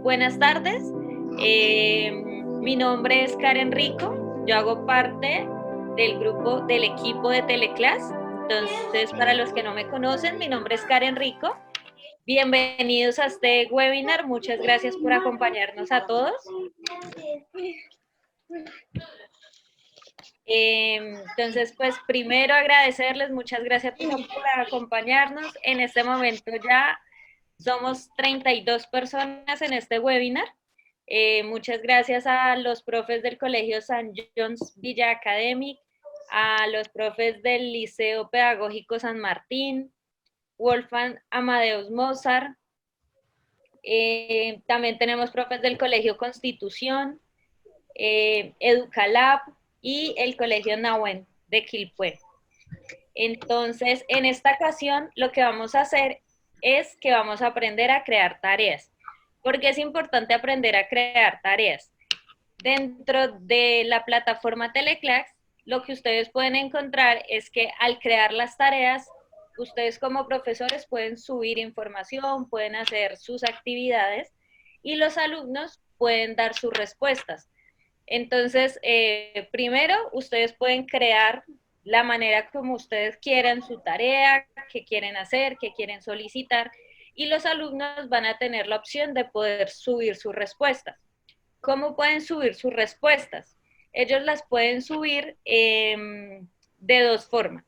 Buenas tardes, mi nombre es Karen Rico, yo hago parte del equipo de Teleclass. Entonces, para los que no me conocen, mi nombre es Karen Rico. Bienvenidos a este webinar, muchas gracias por acompañarnos a todos. Entonces, pues primero agradecerles, muchas gracias por acompañarnos. En este momento ya somos 32 personas en este webinar. Muchas gracias a los profes del Colegio San John's Villa Academic, a los profes del Liceo Pedagógico San Martín, Wolfgang Amadeus Mozart. También tenemos profes del Colegio Constitución, Educalab y el Colegio Nahuen de Quilpué. Entonces, en esta ocasión, lo que vamos a hacer es que vamos a aprender a crear tareas. ¿Por qué es importante aprender a crear tareas? Dentro de la plataforma Teleclass, lo que ustedes pueden encontrar es que al crear las tareas, ustedes como profesores pueden subir información, pueden hacer sus actividades y los alumnos pueden dar sus respuestas. Entonces, primero, ustedes pueden crear la manera como ustedes quieran su tarea, qué quieren hacer, qué quieren solicitar, y los alumnos van a tener la opción de poder subir sus respuestas. ¿Cómo pueden subir sus respuestas? Ellos las pueden subir de dos formas.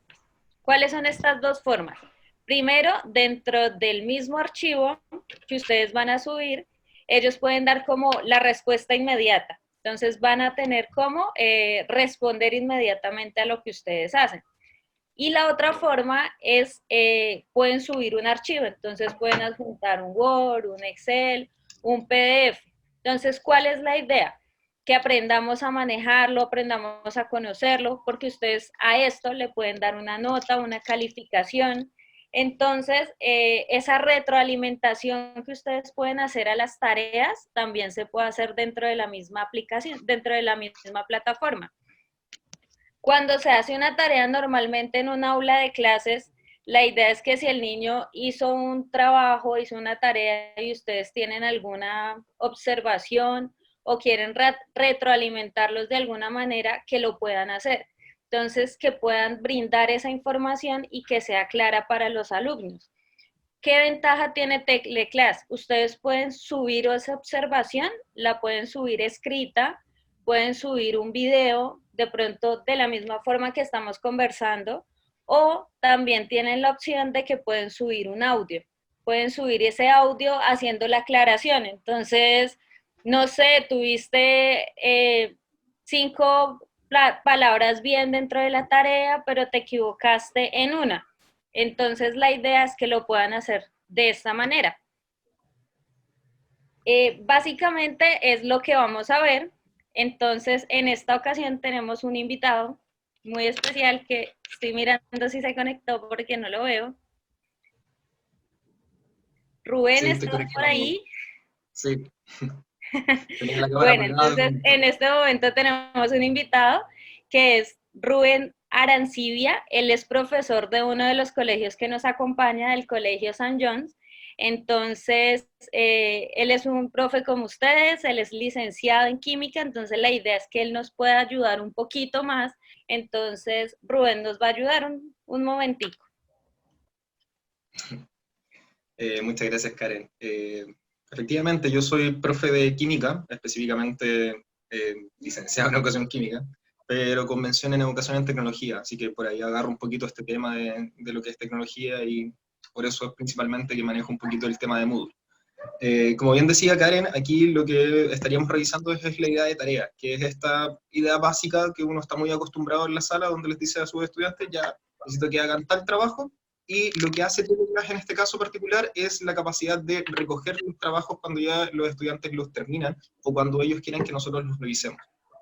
¿Cuáles son estas dos formas? Primero, dentro del mismo archivo que ustedes van a subir, ellos pueden dar como la respuesta inmediata. Entonces van a tener como responder inmediatamente a lo que ustedes hacen. Y la otra forma es, pueden subir un archivo, entonces pueden adjuntar un Word, un Excel, un PDF. Entonces, ¿cuál es la idea? Que aprendamos a manejarlo, aprendamos a conocerlo, porque ustedes a esto le pueden dar una nota, una calificación. Entonces, esa retroalimentación que ustedes pueden hacer a las tareas también se puede hacer dentro de la misma aplicación, dentro de la misma plataforma. Cuando se hace una tarea normalmente en un aula de clases, la idea es que si el niño hizo un trabajo, hizo una tarea y ustedes tienen alguna observación o quieren retroalimentarlos de alguna manera, que lo puedan hacer. Entonces, que puedan brindar esa información y que sea clara para los alumnos. ¿Qué ventaja tiene Teleclass? Ustedes pueden subir esa observación, la pueden subir escrita, pueden subir un video, de pronto de la misma forma que estamos conversando, o también tienen la opción de que pueden subir un audio. Pueden subir ese audio haciendo la aclaración. Entonces, no sé, tuviste 5 palabras bien dentro de la tarea, pero te equivocaste en una. Entonces, la idea es que lo puedan hacer de esta manera. Básicamente es lo que vamos a ver. Entonces, en esta ocasión tenemos un invitado muy especial que estoy mirando si se conectó porque no lo veo. Rubén, Sí, estoy ¿estás por conectado. ahí? Sí. Tenía la cámara Bueno, apagada. entonces en este momento tenemos un invitado que es Rubén Arancibia. Él es profesor de uno de los colegios que nos acompaña, del Colegio San John's. Entonces, él es un profe como ustedes, él es licenciado en química, entonces la idea es que él nos pueda ayudar un poquito más. Entonces, Rubén nos va a ayudar un momentico. Muchas gracias, Karen. Efectivamente, yo soy profe de química, específicamente licenciado en educación química, pero con mención en educación en tecnología, así que por ahí agarro un poquito este tema de lo que es tecnología y por eso es principalmente que manejo un poquito el tema de Moodle. Como bien decía Karen, aquí lo que estaríamos revisando es la idea de tarea, que es esta idea básica que uno está muy acostumbrado en la sala, donde les dice a sus estudiantes, ya necesito que hagan tal trabajo, y lo que hace Teleclass en este caso particular es la capacidad de recoger los trabajos cuando ya los estudiantes los terminan, o cuando ellos quieren que nosotros los revisemos.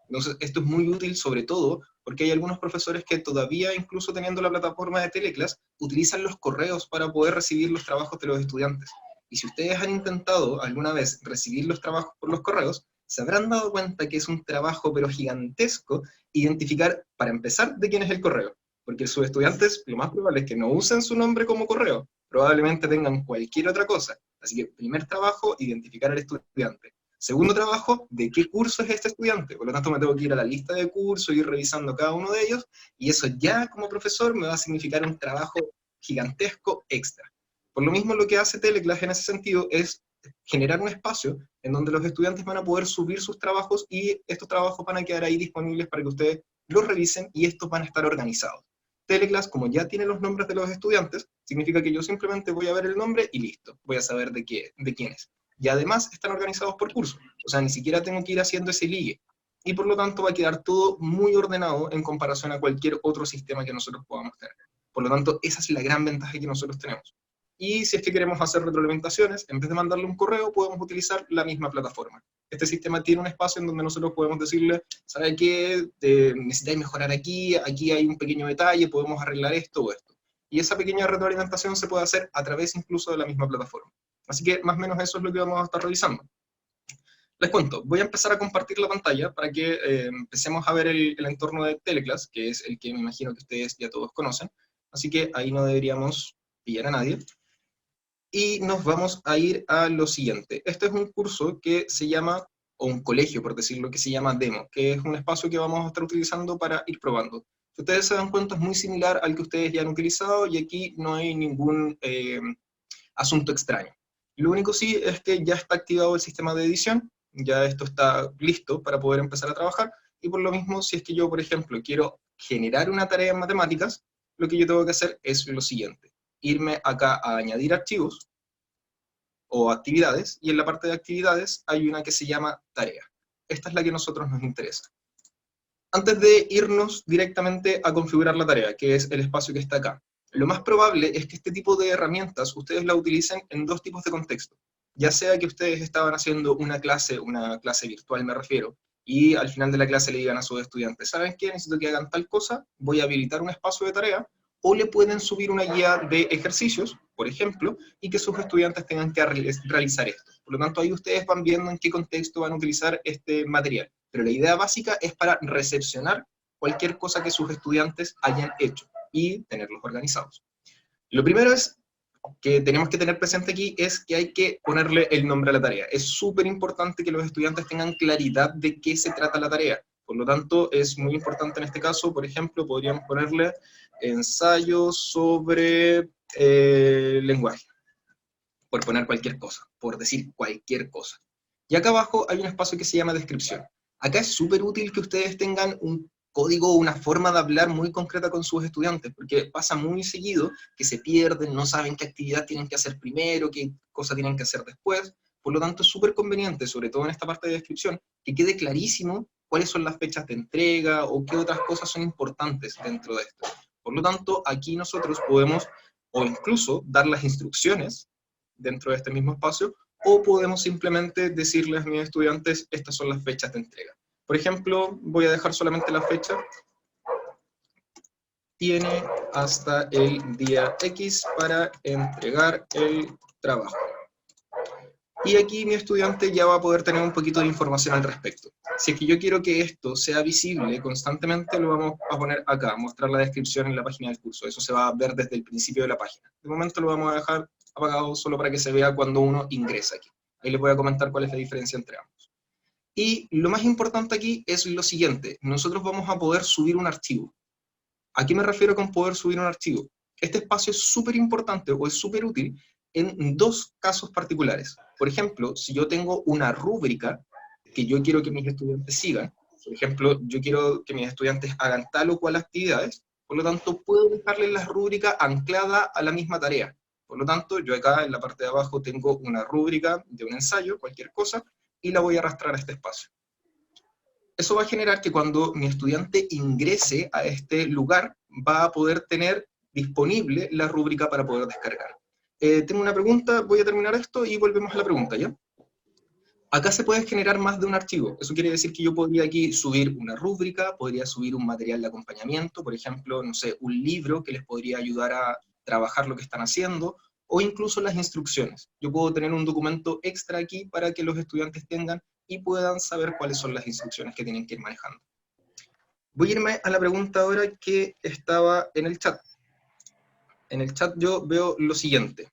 Entonces, esto es muy útil sobre todo porque hay algunos profesores que todavía, incluso teniendo la plataforma de Teleclass, utilizan los correos para poder recibir los trabajos de los estudiantes. Y si ustedes han intentado alguna vez recibir los trabajos por los correos, se habrán dado cuenta que es un trabajo pero gigantesco identificar, para empezar, de quién es el correo. Porque sus estudiantes lo más probable es que no usen su nombre como correo, probablemente tengan cualquier otra cosa. Así que, primer trabajo, identificar al estudiante. Segundo trabajo, ¿de qué curso es este estudiante? Por lo tanto, me tengo que ir a la lista de cursos, ir revisando cada uno de ellos, y eso ya como profesor me va a significar un trabajo gigantesco extra. Por lo mismo, lo que hace Teleclass en ese sentido es generar un espacio en donde los estudiantes van a poder subir sus trabajos y estos trabajos van a quedar ahí disponibles para que ustedes los revisen y estos van a estar organizados. Teleclass, como ya tiene los nombres de los estudiantes, significa que yo simplemente voy a ver el nombre y listo, voy a saber de quién es. Y además están organizados por curso, o sea, ni siquiera tengo que ir haciendo ese ligue. Y por lo tanto va a quedar todo muy ordenado en comparación a cualquier otro sistema que nosotros podamos tener. Por lo tanto, esa es la gran ventaja que nosotros tenemos. Y si es que queremos hacer retroalimentaciones, en vez de mandarle un correo, podemos utilizar la misma plataforma. Este sistema tiene un espacio en donde nosotros podemos decirle, ¿sabe qué? Necesitáis mejorar aquí, aquí hay un pequeño detalle, podemos arreglar esto o esto. Y esa pequeña retroalimentación se puede hacer a través incluso de la misma plataforma. Así que más o menos eso es lo que vamos a estar revisando. Les cuento, voy a empezar a compartir la pantalla para que empecemos a ver el entorno de Teleclass, que es el que me imagino que ustedes ya todos conocen. Así que ahí no deberíamos pillar a nadie. Y nos vamos a ir a lo siguiente. Este es un curso que se llama, o un colegio, por decirlo, que se llama Demo, que es un espacio que vamos a estar utilizando para ir probando. Si ustedes se dan cuenta, es muy similar al que ustedes ya han utilizado y aquí no hay ningún asunto extraño. Lo único sí es que ya está activado el sistema de edición, ya esto está listo para poder empezar a trabajar, y por lo mismo, si es que yo, por ejemplo, quiero generar una tarea en matemáticas, lo que yo tengo que hacer es lo siguiente: irme acá a añadir archivos o actividades, y en la parte de actividades hay una que se llama tarea. Esta es la que a nosotros nos interesa. Antes de irnos directamente a configurar la tarea, que es el espacio que está acá, lo más probable es que este tipo de herramientas ustedes la utilicen en dos tipos de contexto. Ya sea que ustedes estaban haciendo una clase virtual me refiero, y al final de la clase le digan a sus estudiantes, ¿saben qué? Necesito que hagan tal cosa, voy a habilitar un espacio de tarea, o le pueden subir una guía de ejercicios, por ejemplo, y que sus estudiantes tengan que realizar esto. Por lo tanto, ahí ustedes van viendo en qué contexto van a utilizar este material. Pero la idea básica es para recepcionar cualquier cosa que sus estudiantes hayan hecho y tenerlos organizados. Lo primero es que tenemos que tener presente aquí es que hay que ponerle el nombre a la tarea. Es súper importante que los estudiantes tengan claridad de qué se trata la tarea. Por lo tanto, es muy importante en este caso, por ejemplo, podríamos ponerle ensayo sobre lenguaje, por poner cualquier cosa, por decir cualquier cosa. Y acá abajo hay un espacio que se llama descripción. Acá es súper útil que ustedes tengan un código o una forma de hablar muy concreta con sus estudiantes, porque pasa muy seguido que se pierden, no saben qué actividad tienen que hacer primero, qué cosa tienen que hacer después. Por lo tanto, es súper conveniente, sobre todo en esta parte de descripción, que quede clarísimo cuáles son las fechas de entrega o qué otras cosas son importantes dentro de esto. Por lo tanto, aquí nosotros podemos, o incluso, dar las instrucciones dentro de este mismo espacio, o podemos simplemente decirles a mis estudiantes, estas son las fechas de entrega. Por ejemplo, voy a dejar solamente la fecha, tiene hasta el día X para entregar el trabajo. Y aquí mi estudiante ya va a poder tener un poquito de información al respecto. Si es que yo quiero que esto sea visible constantemente, lo vamos a poner acá, mostrar la descripción en la página del curso. Eso se va a ver desde el principio de la página. De momento lo vamos a dejar apagado solo para que se vea cuando uno ingresa aquí. Ahí les voy a comentar cuál es la diferencia entre ambos. Y lo más importante aquí es lo siguiente: nosotros vamos a poder subir un archivo. ¿A qué me refiero con poder subir un archivo? Este espacio es súper importante o es súper útil en dos casos particulares. Por ejemplo, si yo tengo una rúbrica que yo quiero que mis estudiantes sigan, por ejemplo, yo quiero que mis estudiantes hagan tal o cual actividades, por lo tanto, puedo dejarles la rúbrica anclada a la misma tarea. Por lo tanto, yo acá en la parte de abajo tengo una rúbrica de un ensayo, cualquier cosa, y la voy a arrastrar a este espacio. Eso va a generar que cuando mi estudiante ingrese a este lugar, va a poder tener disponible la rúbrica para poder descargar. Tengo una pregunta, voy a terminar esto y volvemos a la pregunta, ¿ya? Acá se puede generar más de un archivo. Eso quiere decir que yo podría aquí subir una rúbrica, podría subir un material de acompañamiento, por ejemplo, no sé, un libro que les podría ayudar a trabajar lo que están haciendo, o incluso las instrucciones. Yo puedo tener un documento extra aquí para que los estudiantes tengan y puedan saber cuáles son las instrucciones que tienen que ir manejando. Voy a irme a la pregunta ahora que estaba en el chat. En el chat yo veo lo siguiente.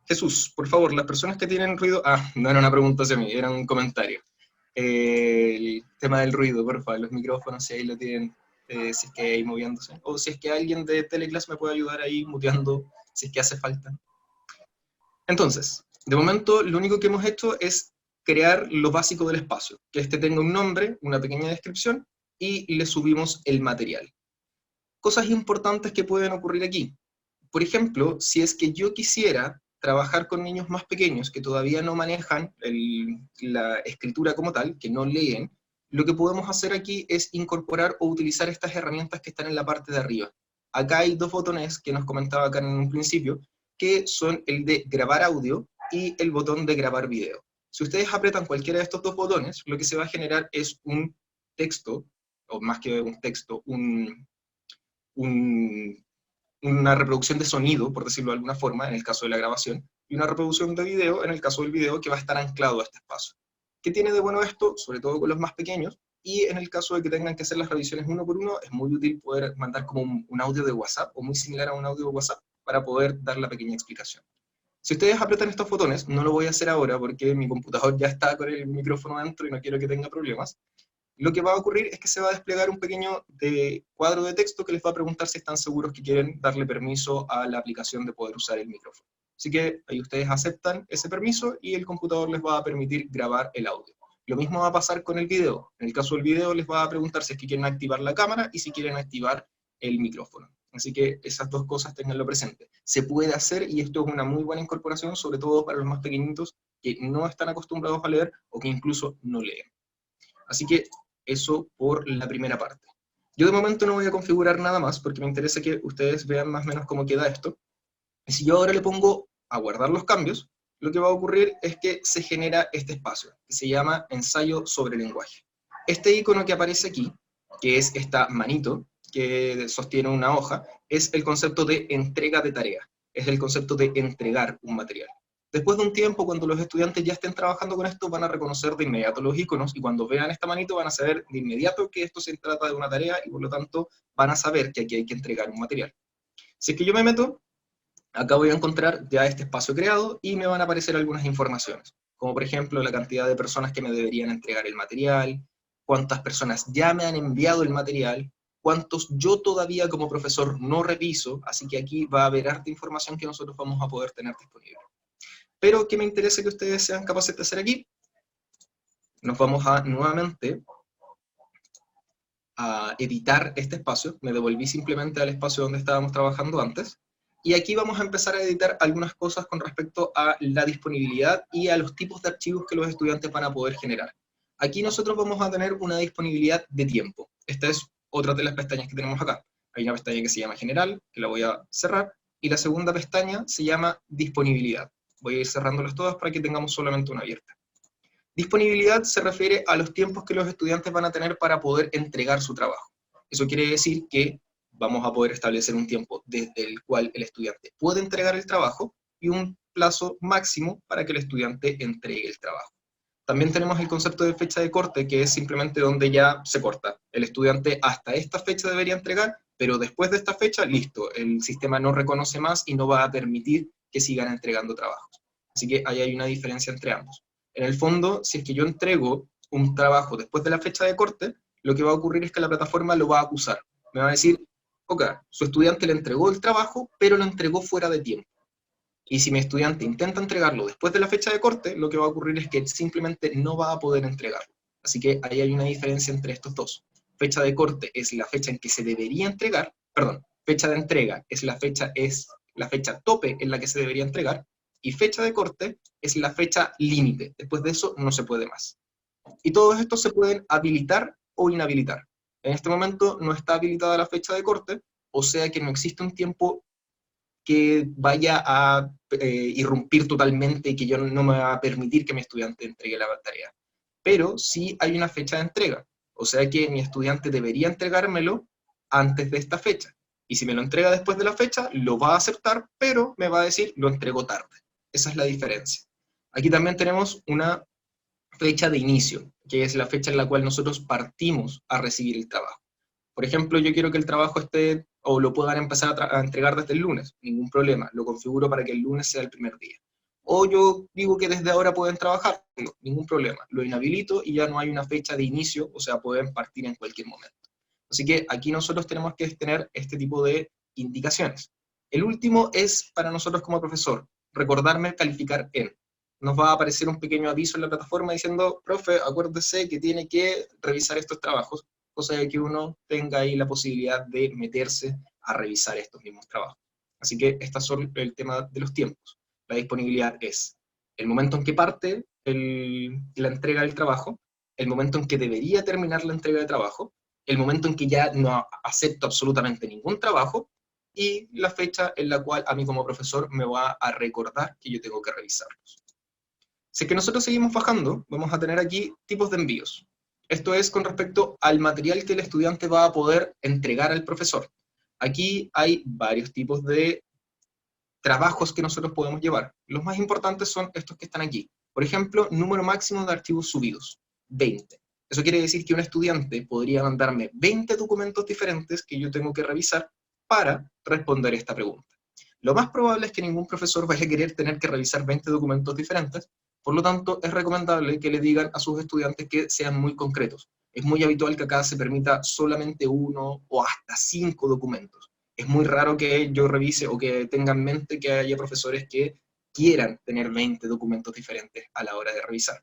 Jesús, por favor, las personas que tienen ruido... Ah, no era una pregunta hacia mí, era un comentario. El tema del ruido, por favor, los micrófonos, si ahí lo tienen, si es que hay moviéndose. O si es que alguien de Teleclass me puede ayudar ahí muteando, si es que hace falta. Entonces, de momento, lo único que hemos hecho es crear lo básico del espacio, que este tenga un nombre, una pequeña descripción, y le subimos el material. Cosas importantes que pueden ocurrir aquí. Por ejemplo, si es que yo quisiera trabajar con niños más pequeños que todavía no manejan la escritura como tal, que no leen, lo que podemos hacer aquí es incorporar o utilizar estas herramientas que están en la parte de arriba. Acá hay dos botones que nos comentaba acá en un principio, que son el de grabar audio y el botón de grabar video. Si ustedes apretan cualquiera de estos dos botones, lo que se va a generar es un texto, o más que un texto, una reproducción de sonido, por decirlo de alguna forma, en el caso de la grabación, y una reproducción de video, en el caso del video, que va a estar anclado a este espacio. ¿Qué tiene de bueno esto? Sobre todo con los más pequeños, y en el caso de que tengan que hacer las revisiones uno por uno, es muy útil poder mandar como un audio de WhatsApp, o muy similar a un audio de WhatsApp, para poder dar la pequeña explicación. Si ustedes apretan estos botones, no lo voy a hacer ahora porque mi computador ya está con el micrófono dentro y no quiero que tenga problemas, lo que va a ocurrir es que se va a desplegar un pequeño cuadro de texto que les va a preguntar si están seguros que quieren darle permiso a la aplicación de poder usar el micrófono. Así que ahí ustedes aceptan ese permiso y el computador les va a permitir grabar el audio. Lo mismo va a pasar con el video. En el caso del video les va a preguntar si es que quieren activar la cámara y si quieren activar el micrófono. Así que esas dos cosas tenganlo presente. Se puede hacer y esto es una muy buena incorporación, sobre todo para los más pequeñitos que no están acostumbrados a leer o que incluso no leen. Así que eso por la primera parte. Yo de momento no voy a configurar nada más porque me interesa que ustedes vean más o menos cómo queda esto. Y si yo ahora le pongo a guardar los cambios, lo que va a ocurrir es que se genera este espacio, que se llama ensayo sobre lenguaje. Este icono que aparece aquí, que es esta manito que sostiene una hoja, es el concepto de entrega de tarea, es el concepto de entregar un material. Después de un tiempo, cuando los estudiantes ya estén trabajando con esto, van a reconocer de inmediato los iconos, y cuando vean esta manito van a saber de inmediato que esto se trata de una tarea, y por lo tanto van a saber que aquí hay que entregar un material. Si es que yo me meto, acá voy a encontrar ya este espacio creado, y me van a aparecer algunas informaciones, como por ejemplo la cantidad de personas que me deberían entregar el material, cuántas personas ya me han enviado el material, cuántos yo todavía como profesor no reviso, así que aquí va a haber harta información que nosotros vamos a poder tener disponible. Pero ¿qué me interesa que ustedes sean capaces de hacer aquí? Nos vamos a nuevamente a editar este espacio. Me devolví simplemente al espacio donde estábamos trabajando antes. Y aquí vamos a empezar a editar algunas cosas con respecto a la disponibilidad y a los tipos de archivos que los estudiantes van a poder generar. Aquí nosotros vamos a tener una disponibilidad de tiempo. Esta es otra de las pestañas que tenemos acá. Hay una pestaña que se llama General, que la voy a cerrar, y la segunda pestaña se llama Disponibilidad. Voy a ir cerrándolas todas para que tengamos solamente una abierta. Disponibilidad se refiere a los tiempos que los estudiantes van a tener para poder entregar su trabajo. Eso quiere decir que vamos a poder establecer un tiempo desde el cual el estudiante puede entregar el trabajo y un plazo máximo para que el estudiante entregue el trabajo. También tenemos el concepto de fecha de corte, que es simplemente donde ya se corta. El estudiante hasta esta fecha debería entregar, pero después de esta fecha, listo, el sistema no reconoce más y no va a permitir que sigan entregando trabajos. Así que ahí hay una diferencia entre ambos. En el fondo, si es que yo entrego un trabajo después de la fecha de corte, lo que va a ocurrir es que la plataforma lo va a acusar. Me va a decir, ok, su estudiante le entregó el trabajo, pero lo entregó fuera de tiempo. Y si mi estudiante intenta entregarlo después de la fecha de corte, lo que va a ocurrir es que simplemente no va a poder entregarlo. Así que ahí hay una diferencia entre estos dos. Fecha de corte es la fecha en que se debería entregar, perdón, fecha de entrega es la fecha tope en la que se debería entregar, y fecha de corte es la fecha límite. Después de eso no se puede más. Y todos estos se pueden habilitar o inhabilitar. En este momento no está habilitada la fecha de corte, o sea que no existe un tiempo que vaya a irrumpir totalmente y que yo no me va a permitir que mi estudiante entregue la tarea. Pero sí hay una fecha de entrega, o sea que mi estudiante debería entregármelo antes de esta fecha. Y si me lo entrega después de la fecha, lo va a aceptar, pero me va a decir, lo entregó tarde. Esa es la diferencia. Aquí también tenemos una fecha de inicio, que es la fecha en la cual nosotros partimos a recibir el trabajo. Por ejemplo, yo quiero que el trabajo esté o lo puedan empezar a entregar desde el lunes, ningún problema, lo configuro para que el lunes sea el primer día. O yo digo que desde ahora pueden trabajar, ningún problema, lo inhabilito y ya no hay una fecha de inicio, o sea, pueden partir en cualquier momento. Así que aquí nosotros tenemos que tener este tipo de indicaciones. El último es para nosotros como profesor, recordarme calificar en. Nos va a aparecer un pequeño aviso en la plataforma diciendo, profe, acuérdese que tiene que revisar estos trabajos, cosa de que uno tenga ahí la posibilidad de meterse a revisar estos mismos trabajos. Así que estas son el tema de los tiempos. La disponibilidad es el momento en que parte la entrega del trabajo, el momento en que debería terminar la entrega de trabajo, el momento en que ya no acepto absolutamente ningún trabajo, y la fecha en la cual a mí como profesor me va a recordar que yo tengo que revisarlos. Si es que nosotros seguimos bajando, vamos a tener aquí tipos de envíos. Esto es con respecto al material que el estudiante va a poder entregar al profesor. Aquí hay varios tipos de trabajos que nosotros podemos llevar. Los más importantes son estos que están aquí. Por ejemplo, número máximo de archivos subidos, 20. Eso quiere decir que un estudiante podría mandarme 20 documentos diferentes que yo tengo que revisar para responder esta pregunta. Lo más probable es que ningún profesor vaya a querer tener que revisar 20 documentos diferentes, por lo tanto es recomendable que le digan a sus estudiantes que sean muy concretos. Es muy habitual que acá se permita solamente 1 o hasta 5 documentos. Es muy raro que yo revise o que tenga en mente que haya profesores que quieran tener 20 documentos diferentes a la hora de revisar.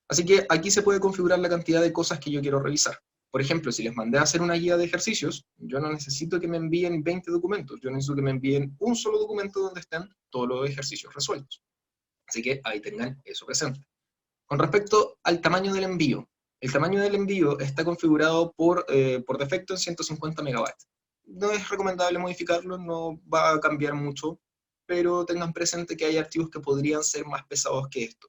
Así que aquí se puede configurar la cantidad de cosas que yo quiero revisar. Por ejemplo, si les mandé a hacer una guía de ejercicios, yo no necesito que me envíen 20 documentos, yo necesito que me envíen un solo documento donde estén todos los ejercicios resueltos. Así que ahí tengan eso presente. Con respecto al tamaño del envío, el tamaño del envío está configurado por defecto en 150 megabytes. No es recomendable modificarlo, no va a cambiar mucho, pero tengan presente que hay archivos que podrían ser más pesados que esto.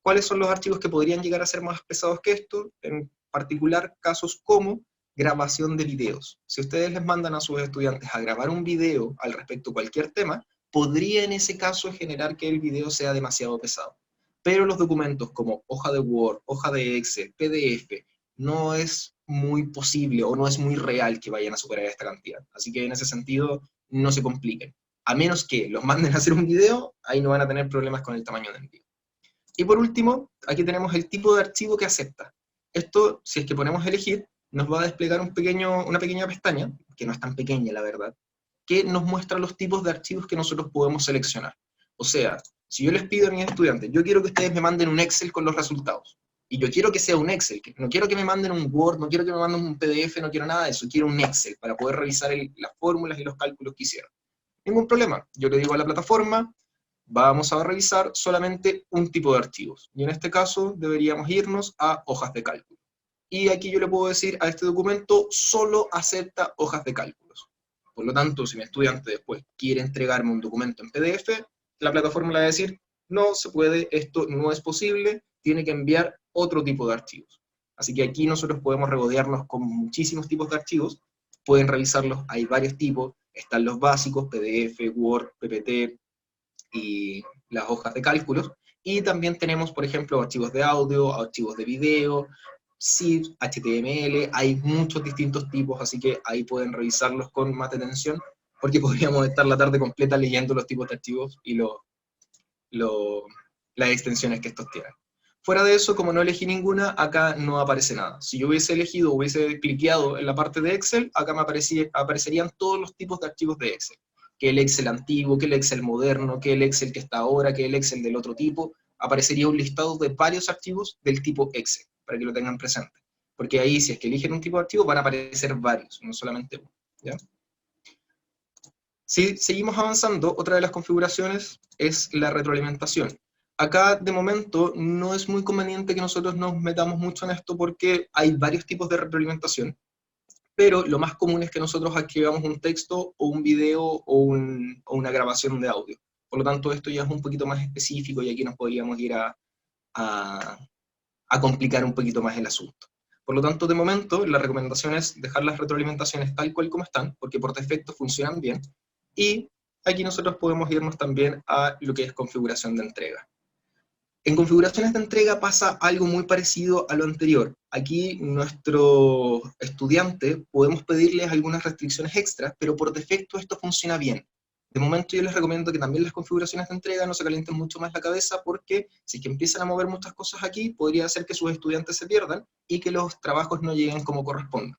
¿Cuáles son los archivos que podrían llegar a ser más pesados que esto? En particular, casos como grabación de videos. Si ustedes les mandan a sus estudiantes a grabar un video al respecto de cualquier tema, podría en ese caso generar que el video sea demasiado pesado. Pero los documentos como hoja de Word, hoja de Excel, PDF, no es muy posible o no es muy real que vayan a superar esta cantidad. Así que en ese sentido, no se compliquen. A menos que los manden a hacer un video, ahí no van a tener problemas con el tamaño del envío. Y por último, aquí tenemos el tipo de archivo que acepta. Esto, si es que ponemos elegir, nos va a desplegar una pequeña pestaña, que no es tan pequeña la verdad, que nos muestra los tipos de archivos que nosotros podemos seleccionar. O sea, si yo les pido a mis estudiantes, yo quiero que ustedes me manden un Excel con los resultados, y yo quiero que sea un Excel, no quiero que me manden un Word, no quiero que me manden un PDF, no quiero nada de eso, quiero un Excel para poder revisar las fórmulas y los cálculos que hicieron. Ningún problema, yo le digo a la plataforma, vamos a revisar solamente un tipo de archivos. Y en este caso deberíamos irnos a hojas de cálculo. Y aquí yo le puedo decir a este documento, solo acepta hojas de cálculos. Por lo tanto, si mi estudiante después quiere entregarme un documento en PDF, la plataforma le va a decir, no se puede, esto no es posible, tiene que enviar otro tipo de archivos. Así que aquí nosotros podemos regodearnos con muchísimos tipos de archivos, pueden revisarlos, hay varios tipos, están los básicos, PDF, Word, PPT, y las hojas de cálculos, y también tenemos, por ejemplo, archivos de audio, archivos de video, ZIP, HTML, hay muchos distintos tipos, así que ahí pueden revisarlos con más atención, porque podríamos estar la tarde completa leyendo los tipos de archivos y las extensiones que estos tienen. Fuera de eso, como no elegí ninguna, acá no aparece nada. Si yo hubiese elegido, hubiese cliqueado en la parte de Excel, acá me aparecerían todos los tipos de archivos de Excel, que el Excel antiguo, que el Excel moderno, que el Excel que está ahora, que el Excel del otro tipo, aparecería un listado de varios archivos del tipo Excel, para que lo tengan presente. Porque ahí, si es que eligen un tipo de archivo, van a aparecer varios, no solamente uno. ¿Ya? Si seguimos avanzando, otra de las configuraciones es la retroalimentación. Acá, de momento, no es muy conveniente que nosotros nos metamos mucho en esto porque hay varios tipos de retroalimentación, pero lo más común es que nosotros escribamos un texto o un video o una grabación de audio. Por lo tanto, esto ya es un poquito más específico y aquí nos podríamos ir a complicar un poquito más el asunto. Por lo tanto, de momento, la recomendación es dejar las retroalimentaciones tal cual como están, porque por defecto funcionan bien, y aquí nosotros podemos irnos también a lo que es configuración de entrega. En configuraciones de entrega pasa algo muy parecido a lo anterior. Aquí nuestro estudiante podemos pedirles algunas restricciones extras, pero por defecto esto funciona bien. De momento yo les recomiendo que también las configuraciones de entrega no se calienten mucho más la cabeza, porque si es que empiezan a mover muchas cosas aquí, podría hacer que sus estudiantes se pierdan y que los trabajos no lleguen como corresponde.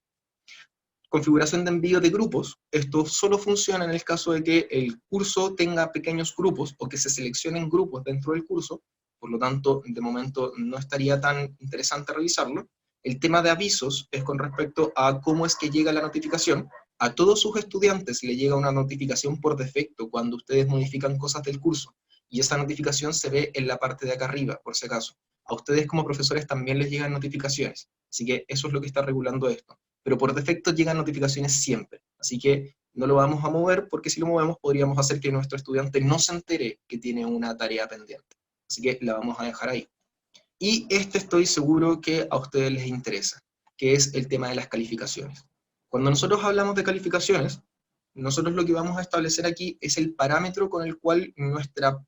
Configuración de envío de grupos. Esto solo funciona en el caso de que el curso tenga pequeños grupos o que se seleccionen grupos dentro del curso. Por lo tanto, de momento no estaría tan interesante revisarlo. El tema de avisos es con respecto a cómo es que llega la notificación. A todos sus estudiantes le llega una notificación por defecto cuando ustedes modifican cosas del curso. Y esa notificación se ve en la parte de acá arriba, por si acaso. A ustedes como profesores también les llegan notificaciones. Así que eso es lo que está regulando esto. Pero por defecto llegan notificaciones siempre. Así que no lo vamos a mover, porque si lo movemos podríamos hacer que nuestro estudiante no se entere que tiene una tarea pendiente. Así que la vamos a dejar ahí. Y este estoy seguro que a ustedes les interesa, que es el tema de las calificaciones. Cuando nosotros hablamos de calificaciones, nosotros lo que vamos a establecer aquí es el parámetro con el cual nuestra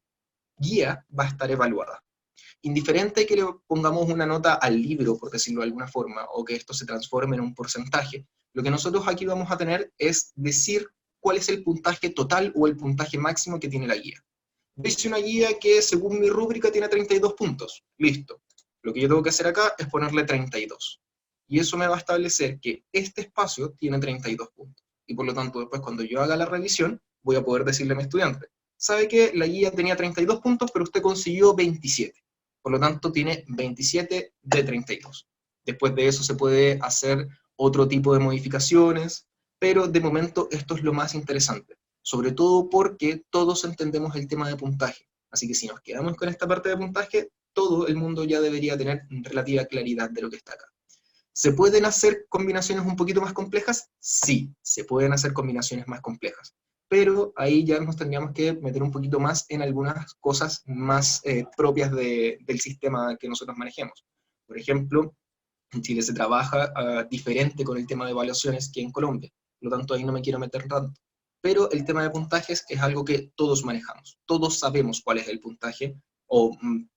guía va a estar evaluada. Indiferente que le pongamos una nota al libro, por decirlo de alguna forma, o que esto se transforme en un porcentaje, lo que nosotros aquí vamos a tener es decir cuál es el puntaje total o el puntaje máximo que tiene la guía. Dice una guía que según mi rúbrica tiene 32 puntos. Listo. Lo que yo tengo que hacer acá es ponerle 32. Y eso me va a establecer que este espacio tiene 32 puntos. Y por lo tanto, después cuando yo haga la revisión, voy a poder decirle a mi estudiante, sabe que la guía tenía 32 puntos, pero usted consiguió 27. Por lo tanto, tiene 27 de 32. Después de eso se puede hacer otro tipo de modificaciones, pero de momento esto es lo más interesante, sobre todo porque todos entendemos el tema de puntaje. Así que si nos quedamos con esta parte de puntaje, todo el mundo ya debería tener relativa claridad de lo que está acá. ¿Se pueden hacer combinaciones un poquito más complejas? Sí, se pueden hacer combinaciones más complejas. Pero ahí ya nos tendríamos que meter un poquito más en algunas cosas más propias del sistema que nosotros manejemos. Por ejemplo, en Chile se trabaja diferente con el tema de evaluaciones que en Colombia. Por lo tanto, ahí no me quiero meter tanto. Pero el tema de puntajes es algo que todos manejamos. Todos sabemos cuál es el puntaje o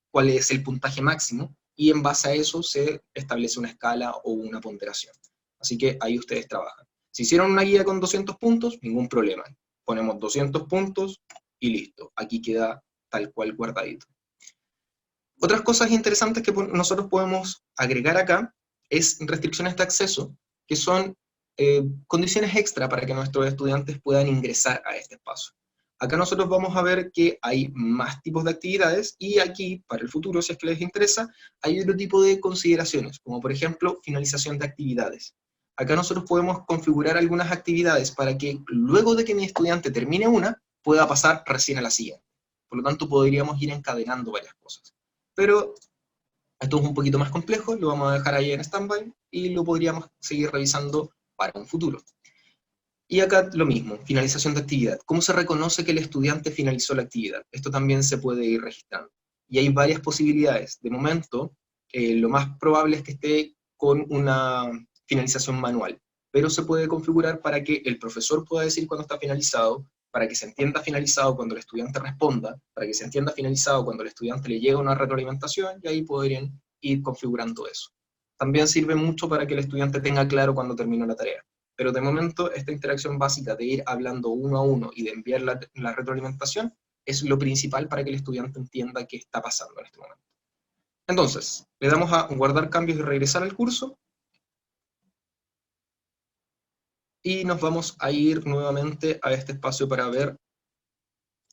cuál es el puntaje máximo, y en base a eso se establece una escala o una ponderación. Así que ahí ustedes trabajan. Si hicieron una guía con 200 puntos, ningún problema. Ponemos 200 puntos y listo. Aquí queda tal cual guardadito. Otras cosas interesantes que nosotros podemos agregar acá es restricciones de acceso, que son condiciones extra para que nuestros estudiantes puedan ingresar a este espacio. Acá nosotros vamos a ver que hay más tipos de actividades, y aquí, para el futuro, si es que les interesa, hay otro tipo de consideraciones, como por ejemplo, finalización de actividades. Acá nosotros podemos configurar algunas actividades para que luego de que mi estudiante termine una, pueda pasar recién a la siguiente. Por lo tanto, podríamos ir encadenando varias cosas. Pero esto es un poquito más complejo, lo vamos a dejar ahí en stand-by y lo podríamos seguir revisando para un futuro. Y acá lo mismo, finalización de actividad. ¿Cómo se reconoce que el estudiante finalizó la actividad? Esto también se puede ir registrando. Y hay varias posibilidades. De momento, lo más probable es que esté con una finalización manual, pero se puede configurar para que el profesor pueda decir cuándo está finalizado, para que se entienda finalizado cuando el estudiante responda, para que se entienda finalizado cuando el estudiante le llega una retroalimentación, y ahí podrían ir configurando eso. También sirve mucho para que el estudiante tenga claro cuándo terminó la tarea. Pero de momento esta interacción básica de ir hablando uno a uno y de enviar la retroalimentación es lo principal para que el estudiante entienda qué está pasando en este momento. Entonces, le damos a guardar cambios y regresar al curso, y nos vamos a ir nuevamente a este espacio para ver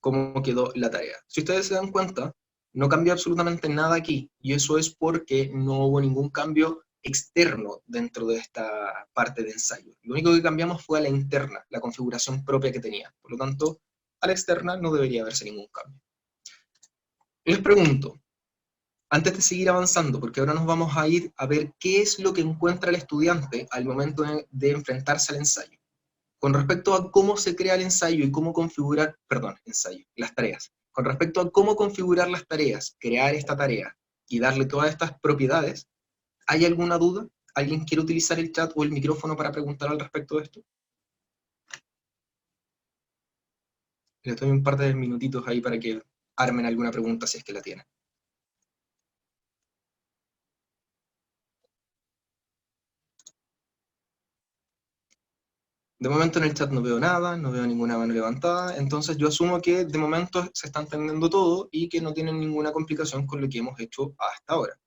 cómo quedó la tarea. Si ustedes se dan cuenta, no cambió absolutamente nada aquí, y eso es porque no hubo ningún cambio externo dentro de esta parte de ensayo. Lo único que cambiamos fue a la interna, la configuración propia que tenía. Por lo tanto, a la externa no debería haberse ningún cambio. Les pregunto, antes de seguir avanzando, porque ahora nos vamos a ir a ver qué es lo que encuentra el estudiante al momento de enfrentarse al ensayo. Con respecto a cómo se crea el ensayo y cómo configurar, perdón, ensayo, las tareas. Con respecto a cómo configurar las tareas, crear esta tarea y darle todas estas propiedades, ¿hay alguna duda? ¿Alguien quiere utilizar el chat o el micrófono para preguntar al respecto de esto? Les doy un par de minutitos ahí para que armen alguna pregunta si es que la tienen. De momento en el chat no veo nada, no veo ninguna mano levantada, entonces yo asumo que de momento se está entendiendo todo y que no tienen ninguna complicación con lo que hemos hecho hasta ahora.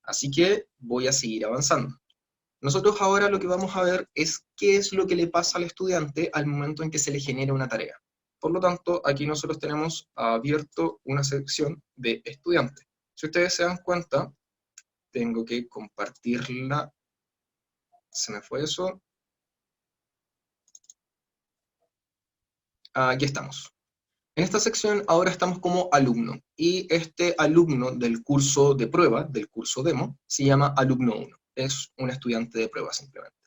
Así que voy a seguir avanzando. Nosotros ahora lo que vamos a ver es qué es lo que le pasa al estudiante al momento en que se le genera una tarea. Por lo tanto, aquí nosotros tenemos abierto una sección de estudiante. Si ustedes se dan cuenta, tengo que compartirla. Se me fue eso. Aquí estamos. En esta sección ahora estamos como alumno, y este alumno del curso de prueba, del curso demo, se llama alumno 1. Es un estudiante de prueba simplemente.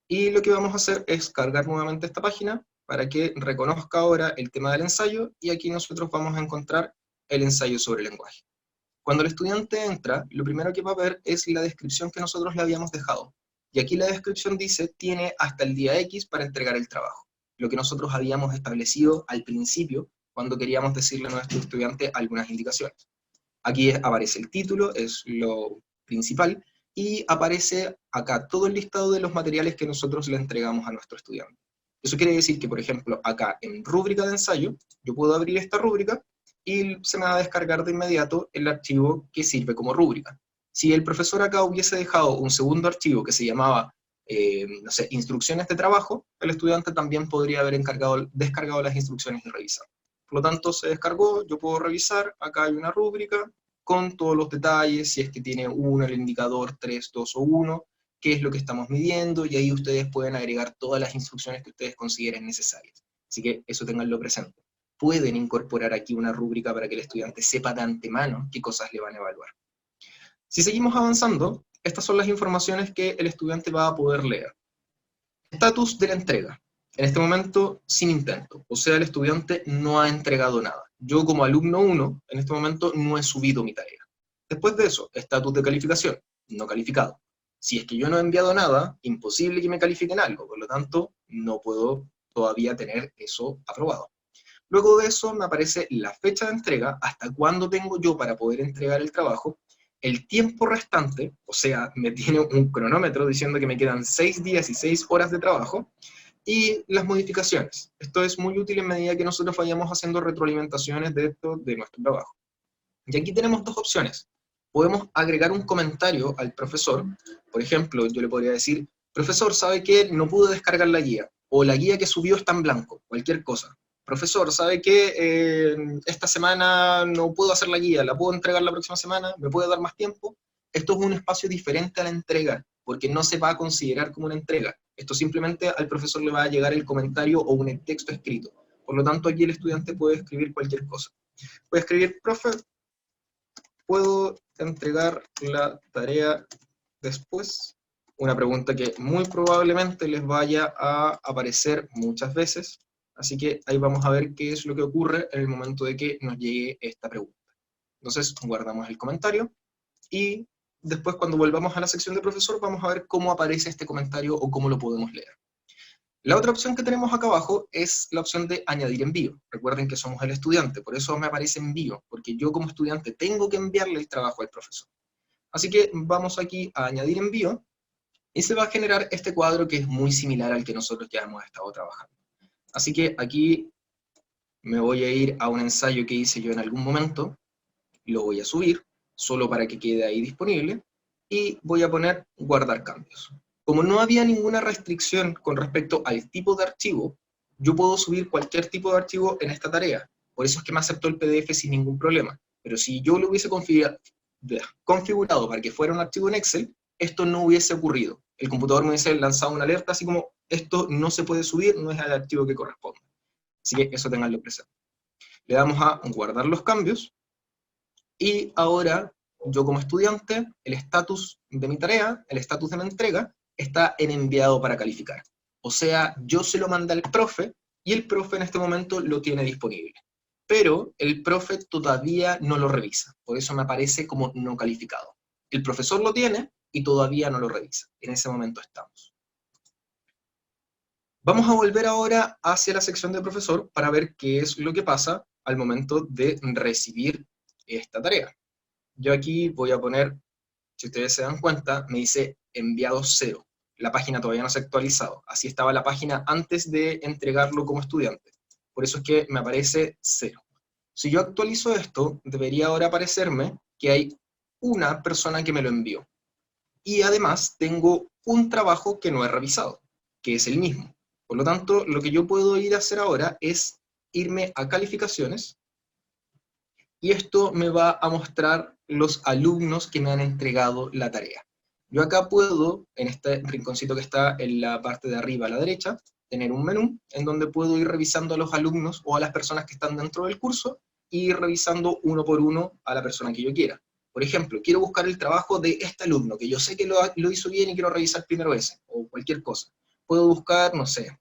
Y lo que vamos a hacer es cargar nuevamente esta página para que reconozca ahora el tema del ensayo, y aquí nosotros vamos a encontrar el ensayo sobre el lenguaje. Cuando el estudiante entra, lo primero que va a ver es la descripción que nosotros le habíamos dejado. Y aquí la descripción dice, tiene hasta el día X para entregar el trabajo. Lo que nosotros habíamos establecido al principio, cuando queríamos decirle a nuestro estudiante algunas indicaciones. Aquí aparece el título, es lo principal, y aparece acá todo el listado de los materiales que nosotros le entregamos a nuestro estudiante. Eso quiere decir que, por ejemplo, acá en rúbrica de ensayo, yo puedo abrir esta rúbrica y se me va a descargar de inmediato el archivo que sirve como rúbrica. Si el profesor acá hubiese dejado un segundo archivo que se llamaba, no sé, instrucciones de trabajo, el estudiante también podría haber descargado las instrucciones y revisar. Por lo tanto, se descargó, yo puedo revisar, acá hay una rúbrica con todos los detalles, si es que tiene 1, el indicador 3, 2 o 1, qué es lo que estamos midiendo, y ahí ustedes pueden agregar todas las instrucciones que ustedes consideren necesarias. Así que eso tenganlo presente. Pueden incorporar aquí una rúbrica para que el estudiante sepa de antemano qué cosas le van a evaluar. Si seguimos avanzando, estas son las informaciones que el estudiante va a poder leer. Estatus de la entrega. En este momento, sin intento. O sea, el estudiante no ha entregado nada. Yo como alumno 1, en este momento no he subido mi tarea. Después de eso, estatus de calificación. No calificado. Si es que yo no he enviado nada, imposible que me califiquen algo. Por lo tanto, no puedo todavía tener eso aprobado. Luego de eso me aparece la fecha de entrega, hasta cuándo tengo yo para poder entregar el trabajo, el tiempo restante, o sea, me tiene un cronómetro diciendo que me quedan 6 días y 6 horas de trabajo, y las modificaciones. Esto es muy útil en medida que nosotros vayamos haciendo retroalimentaciones de nuestro trabajo. Y aquí tenemos dos opciones. Podemos agregar un comentario al profesor. Por ejemplo, yo le podría decir, profesor, ¿sabe qué? No pude descargar la guía, o la guía que subió está en blanco, cualquier cosa. Profesor, ¿sabe qué? Esta semana no puedo hacer la guía, ¿la puedo entregar la próxima semana? ¿Me puede dar más tiempo? Esto es un espacio diferente a la entrega, porque no se va a considerar como una entrega. Esto simplemente al profesor le va a llegar el comentario o un texto escrito. Por lo tanto, aquí el estudiante puede escribir cualquier cosa. Puede escribir, profe, ¿puedo entregar la tarea después? Una pregunta que muy probablemente les vaya a aparecer muchas veces, así que ahí vamos a ver qué es lo que ocurre en el momento de que nos llegue esta pregunta. Entonces guardamos el comentario y después cuando volvamos a la sección de profesor vamos a ver cómo aparece este comentario o cómo lo podemos leer. La otra opción que tenemos acá abajo es la opción de añadir envío. Recuerden que somos el estudiante, por eso me aparece envío, porque yo como estudiante tengo que enviarle el trabajo al profesor. Así que vamos aquí a añadir envío, y se va a generar este cuadro que es muy similar al que nosotros ya hemos estado trabajando. Así que aquí me voy a ir a un ensayo que hice yo en algún momento, lo voy a subir, solo para que quede ahí disponible, y voy a poner guardar cambios. Como no había ninguna restricción con respecto al tipo de archivo, yo puedo subir cualquier tipo de archivo en esta tarea. Por eso es que me aceptó el PDF sin ningún problema. Pero si yo lo hubiese configurado para que fuera un archivo en Excel, esto no hubiese ocurrido. El computador me hubiese lanzado una alerta así como, esto no se puede subir, no es el archivo que corresponde. Así que eso tenganlo presente. Le damos a guardar los cambios, y ahora yo como estudiante, el estatus de mi tarea, el estatus de la entrega, está en enviado para calificar. O sea, yo se lo mandé al profe, y el profe en este momento lo tiene disponible. Pero el profe todavía no lo revisa, por eso me aparece como no calificado. El profesor lo tiene y todavía no lo revisa. En ese momento estamos. Vamos a volver ahora hacia la sección de profesor para ver qué es lo que pasa al momento de recibir esta tarea. Yo aquí voy a poner, si ustedes se dan cuenta, me dice enviado 0. la página todavía no se ha actualizado. Así estaba la página antes de entregarlo como estudiante. Por eso es que me aparece 0. Si yo actualizo esto, debería ahora aparecerme que hay una persona que me lo envió. Y además tengo un trabajo que no he revisado, que es el mismo. Por lo tanto, lo que yo puedo ir a hacer ahora es irme a calificaciones, y esto me va a mostrar los alumnos que me han entregado la tarea. Yo acá puedo, en este rinconcito que está en la parte de arriba a la derecha, tener un menú en donde puedo ir revisando a los alumnos o a las personas que están dentro del curso y ir revisando uno por uno a la persona que yo quiera. Por ejemplo, quiero buscar el trabajo de este alumno, que yo sé que lo hizo bien y quiero revisar primero ese, o cualquier cosa. Puedo buscar, no sé,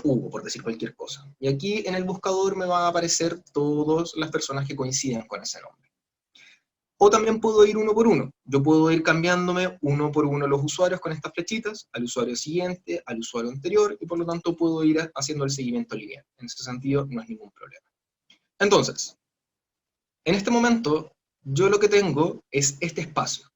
Hugo, por decir cualquier cosa. Y aquí en el buscador me van a aparecer todas las personas que coinciden con ese nombre. O también puedo ir uno por uno. Yo puedo ir cambiándome uno por uno los usuarios con estas flechitas, al usuario siguiente, al usuario anterior, y por lo tanto puedo ir haciendo el seguimiento lineal. En ese sentido no es ningún problema. Entonces, en este momento, yo lo que tengo es este espacio.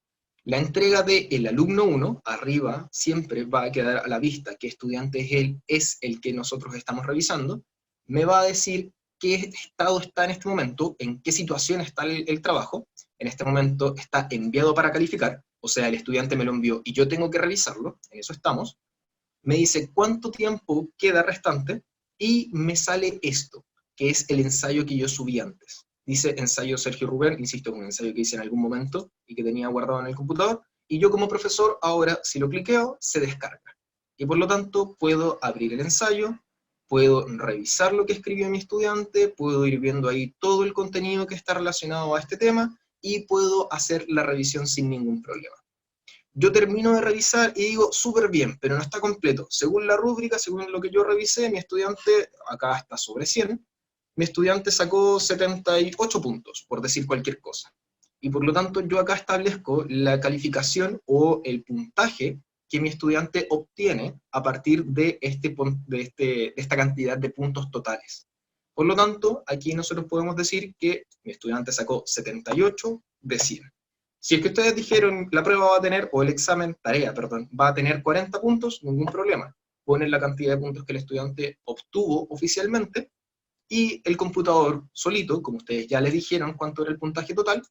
La entrega del alumno 1, arriba, siempre va a quedar a la vista qué estudiante es el que nosotros estamos revisando, me va a decir qué estado está en este momento, en qué situación está el trabajo. En este momento está enviado para calificar, o sea, el estudiante me lo envió y yo tengo que revisarlo, en eso estamos. Me dice cuánto tiempo queda restante y me sale esto, que es el ensayo que yo subí antes. Dice ensayo Sergio Rubén, insisto, un ensayo que hice en algún momento y que tenía guardado en el computador, y yo como profesor ahora, si lo cliqueo, se descarga. Y por lo tanto puedo abrir el ensayo, puedo revisar lo que escribió mi estudiante, puedo ir viendo ahí todo el contenido que está relacionado a este tema, y puedo hacer la revisión sin ningún problema. Yo termino de revisar y digo, súper bien, pero no está completo. Según la rúbrica, según lo que yo revisé, mi estudiante, acá está sobre 100, mi estudiante sacó 78 puntos, por decir cualquier cosa. Y por lo tanto, yo acá establezco la calificación o el puntaje que mi estudiante obtiene a partir de esta cantidad de puntos totales. Por lo tanto, aquí nosotros podemos decir que mi estudiante sacó 78 de 100. Si es que ustedes dijeron la prueba va a tener, o el examen, tarea, perdón, va a tener 40 puntos, ningún problema. Ponen la cantidad de puntos que el estudiante obtuvo oficialmente, y el computador solito, como ustedes ya les dijeron cuánto era el puntaje total,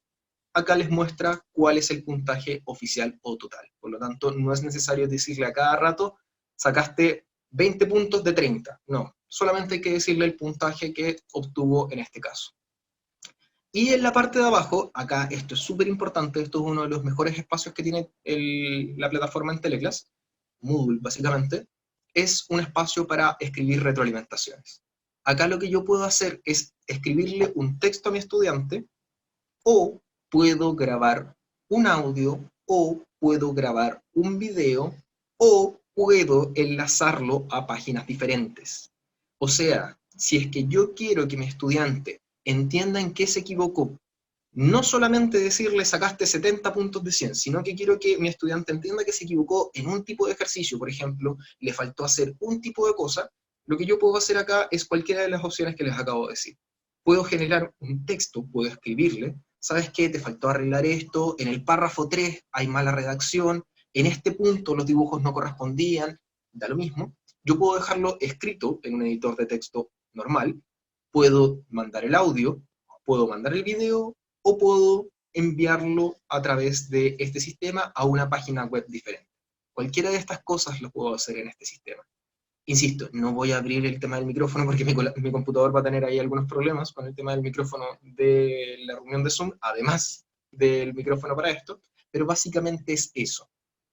acá les muestra cuál es el puntaje oficial o total. Por lo tanto, no es necesario decirle a cada rato, sacaste 20 puntos de 30. No, solamente hay que decirle el puntaje que obtuvo en este caso. Y en la parte de abajo, acá esto es súper importante, esto es uno de los mejores espacios que tiene la plataforma en Teleclass, Moodle básicamente, es un espacio para escribir retroalimentaciones. Acá lo que yo puedo hacer es escribirle un texto a mi estudiante, o puedo grabar un audio, o puedo grabar un video, o puedo enlazarlo a páginas diferentes. O sea, si es que yo quiero que mi estudiante entienda en qué se equivocó, no solamente decirle sacaste 70 puntos de 100, sino que quiero que mi estudiante entienda que se equivocó en un tipo de ejercicio, por ejemplo, le faltó hacer un tipo de cosa, lo que yo puedo hacer acá es cualquiera de las opciones que les acabo de decir. Puedo generar un texto, puedo escribirle, ¿sabes qué? Te faltó arreglar esto, en el párrafo 3 hay mala redacción, en este punto los dibujos no correspondían, da lo mismo. Yo puedo dejarlo escrito en un editor de texto normal, puedo mandar el audio, puedo mandar el video, o puedo enviarlo a través de este sistema a una página web diferente. Cualquiera de estas cosas lo puedo hacer en este sistema. Insisto, no voy a abrir el tema del micrófono porque mi computador va a tener ahí algunos problemas con el tema del micrófono de la reunión de Zoom, además del micrófono para esto, pero básicamente es eso.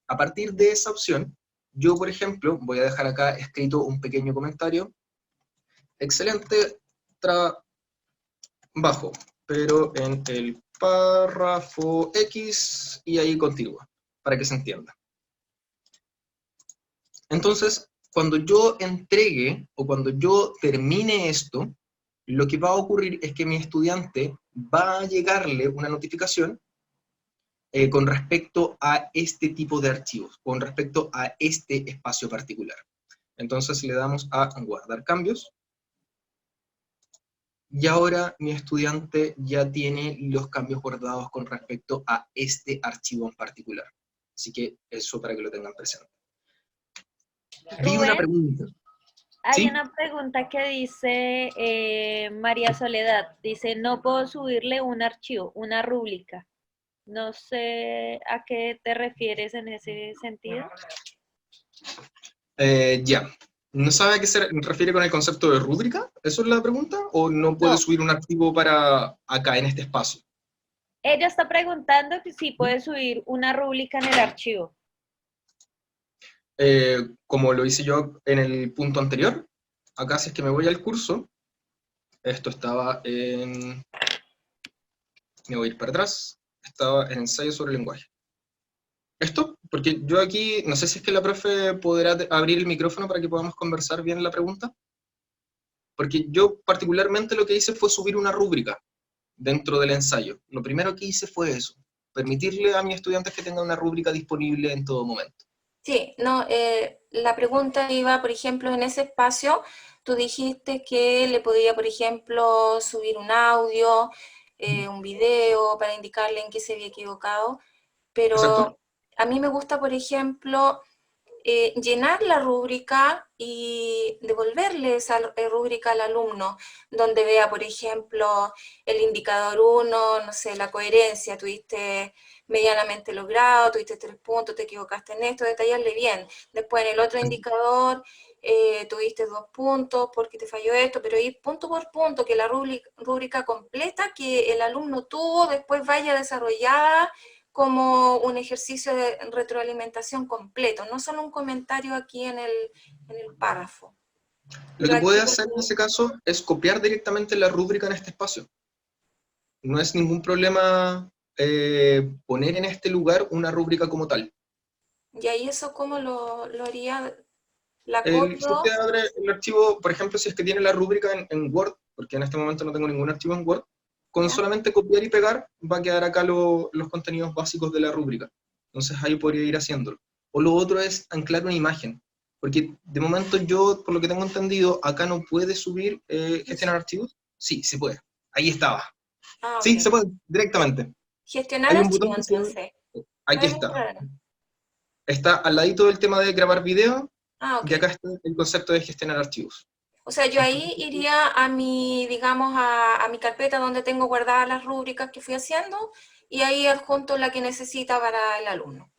A partir de esa opción, yo, por ejemplo, voy a dejar acá escrito un pequeño comentario. Excelente trabajo, pero en el párrafo X, y ahí continúa, para que se entienda. Entonces, cuando yo entregue o cuando yo termine esto, lo que va a ocurrir es que mi estudiante va a llegarle una notificación con respecto a este tipo de archivos, con respecto a este espacio particular. Entonces le damos a guardar cambios, y ahora mi estudiante ya tiene los cambios guardados con respecto a este archivo en particular. Así que eso para que lo tengan presente. Vi una Rubén, pregunta. hay ¿Sí? una pregunta que dice María Soledad. Dice, no puedo subirle un archivo, una rúbrica. No sé a qué te refieres en ese sentido. Ya. ¿No sabe a qué se refiere con el concepto de rúbrica? ¿Eso es la pregunta? ¿O no puede No, subir un archivo para acá, en este espacio? ella está preguntando que si puede subir una rúbrica en el archivo. Como lo hice yo en el punto anterior, acá si es que me voy al curso, esto estaba en... Me voy a ir para atrás, estaba en ensayo sobre el lenguaje. Esto, porque yo aquí, no sé si es que la profe podrá abrir el micrófono para que podamos conversar bien la pregunta, porque yo particularmente lo que hice fue subir una rúbrica dentro del ensayo. Lo primero que hice fue eso, permitirle a mis estudiantes que tengan una rúbrica disponible en todo momento. Sí, no, la pregunta iba, por ejemplo, en ese espacio, tú dijiste que le podía, por ejemplo, subir un audio, un video para indicarle en qué se había equivocado, ¿Exacto? pero a mí me gusta, por ejemplo, llenar la rúbrica y devolverle esa rúbrica al alumno, donde vea, por ejemplo, el indicador 1, no sé, la coherencia, tuviste medianamente logrado, tuviste 3 puntos, te equivocaste en esto, detallarle bien. Después en el otro indicador tuviste 2 puntos porque te falló esto, pero ir punto por punto, que la rúbrica completa que el alumno tuvo después vaya desarrollada como un ejercicio de retroalimentación completo, no solo un comentario aquí en el párrafo. Lo Pero que puede aquí, hacer en ese caso es copiar directamente la rúbrica en este espacio. No es ningún problema poner en este lugar una rúbrica como tal. y ahí eso cómo lo haría, la Si usted copio. abre el archivo, por ejemplo, si es que tiene la rúbrica en Word, porque en este momento no tengo ningún archivo en Word, con ¿Ya? solamente copiar y pegar va a quedar acá los contenidos básicos de la rúbrica. Entonces ahí podría ir haciéndolo. O lo otro es anclar una imagen, porque de momento yo, por lo que tengo entendido, acá no puede subir, gestionar archivos. Sí, se puede. Ahí estaba. Ah, Sí, ok. se puede, directamente. Gestionar Hay un archivo, botón que se llama... entonces. No Aquí hay ningún está. problema. Está al ladito del tema de grabar video, Ah, ok. y acá está el concepto de gestionar archivos. O sea, yo ahí iría a mi, digamos, a mi carpeta donde tengo guardadas las rúbricas que fui haciendo y ahí adjunto la que necesita para el alumno.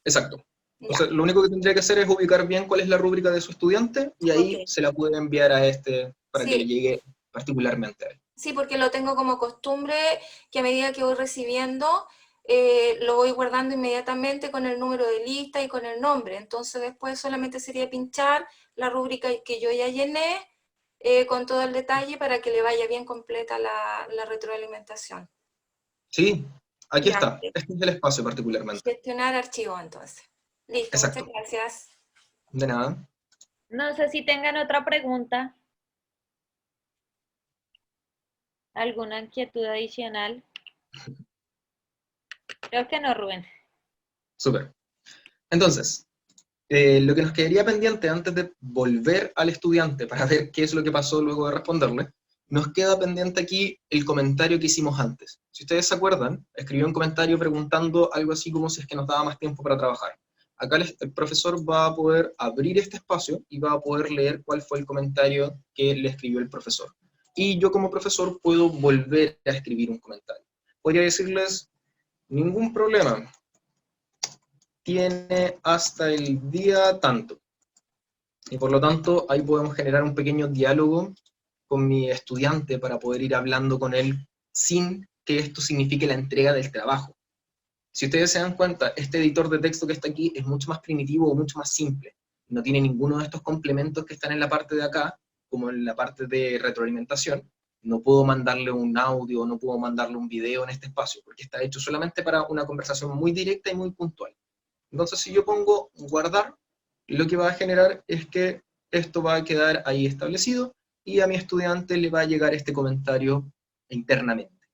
Exacto. O sea, Ya, lo único que tendría que hacer es ubicar bien cuál es la rúbrica de su estudiante y ok. ahí se la puede enviar a este para que le Sí, llegue particularmente a él. sí, porque lo tengo como costumbre que a medida que voy recibiendo, lo voy guardando inmediatamente con el número de lista y con el nombre. Entonces después solamente sería pinchar la rúbrica que yo ya llené con todo el detalle para que le vaya bien completa la retroalimentación. Sí, aquí Ya, está. Este es el espacio particularmente. gestionar archivos entonces. Listo, muchas Exacto. gracias. De nada. No sé si tengan otra pregunta, alguna inquietud adicional. Creo que no, Rubén. Súper. Entonces, lo que nos quedaría pendiente antes de volver al estudiante para ver qué es lo que pasó luego de responderle, nos queda pendiente aquí el comentario que hicimos antes. Si ustedes se acuerdan, escribió un comentario preguntando algo así como si es que nos daba más tiempo para trabajar. Acá el profesor va a poder abrir este espacio y va a poder leer cuál fue el comentario que le escribió el profesor. Y yo como profesor puedo volver a escribir un comentario. Podría decirles, ningún problema, tiene hasta el día tanto. Y por lo tanto, ahí podemos generar un pequeño diálogo con mi estudiante para poder ir hablando con él sin que esto signifique la entrega del trabajo. Si ustedes se dan cuenta, este editor de texto que está aquí es mucho más primitivo o mucho más simple. No tiene ninguno de estos complementos que están en la parte de acá, como en la parte de retroalimentación. No puedo mandarle un audio, no puedo mandarle un video en este espacio, porque está hecho solamente para una conversación muy directa y muy puntual. Entonces, si yo pongo guardar, lo que va a generar es que esto va a quedar ahí establecido y a mi estudiante le va a llegar este comentario internamente.